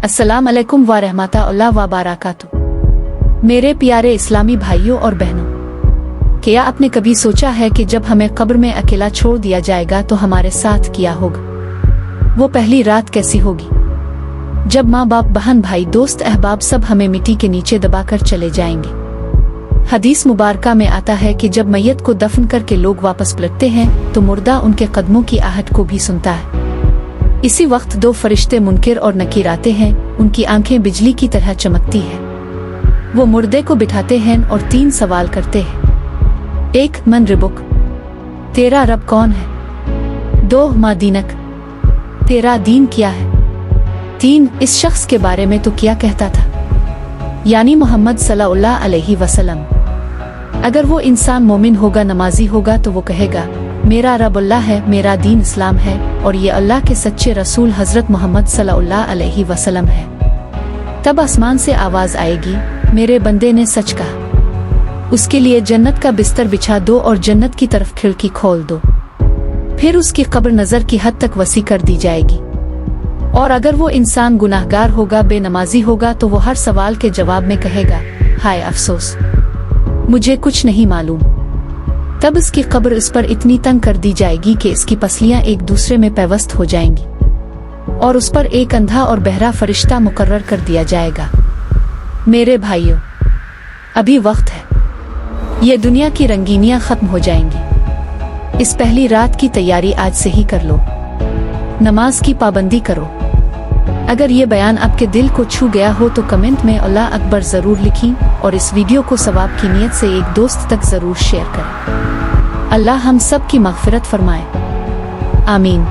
अस्सलाम अलैकुम व रहमतुल्लाह व बरकातुहू। मेरे प्यारे इस्लामी भाइयों और बहनों, क्या आपने कभी सोचा है कि जब हमें कब्र में अकेला छोड़ दिया जाएगा तो हमारे साथ क्या होगा? वो पहली रात कैसी होगी जब माँ बाप, बहन, भाई, दोस्त, अहबाब सब हमें मिट्टी के नीचे दबाकर चले जाएंगे। हदीस मुबारका में आता है कि जब मैयत को दफन करके लोग वापस पलटते हैं तो मुर्दा उनके कदमों की आहट को भी सुनता है। इसी वक्त दो फरिश्ते मुनकिर और नकीर आते हैं। उनकी आंखें बिजली की तरह चमकती हैं। वो मुर्दे को बिठाते हैं और 3 सवाल करते हैं। 1. मन रिबुक, तेरा रब कौन है? 2. मा दीनक, तेरा दीन क्या है? 3. इस शख्स के बारे में तो क्या कहता था, यानी मोहम्मद सल्लल्लाहु अलैहि वसल्लम। अगर वो इंसान मोमिन होगा, नमाजी होगा, तो वो कहेगा मेरा रब अल्लाह है, मेरा दीन इस्लाम है और ये अल्लाह के सच्चे रसूल हजरत मोहम्मद सल्लल्लाहु अलैहि वसल्लम है। तब आसमान से आवाज आएगी, मेरे बंदे ने सच कहा। उसके लिए जन्नत का बिस्तर बिछा दो और जन्नत की तरफ खिड़की खोल दो। फिर उसकी कब्र नजर की हद तक वसी कर दी जाएगी। और अगर वो इंसान गुनाहगार होगा, बेनमाजी होगा, तो वो हर सवाल के जवाब में कहेगा, हाय अफसोस, मुझे कुछ नहीं मालूम। तब इसकी कब्र इस पर इतनी तंग कर दी जाएगी कि इसकी पसलियां एक दूसरे में पैवस्त हो जाएंगी और उस पर एक अंधा और बहरा फरिश्ता मुकर्रर कर दिया जाएगा। मेरे भाइयों, अभी वक्त है। ये दुनिया की रंगीनियां खत्म हो जाएंगी। इस पहली रात की तैयारी आज से ही कर लो। नमाज की पाबंदी करो। अगर ये बयान आपके दिल को छू गया हो तो कमेंट में अल्लाह अकबर जरूर लिखी और इस वीडियो को सवाब की नीयत से एक दोस्त तक जरूर शेयर करें। अल्लाह हम सब की मग़फ़िरत फरमाए। आमीन।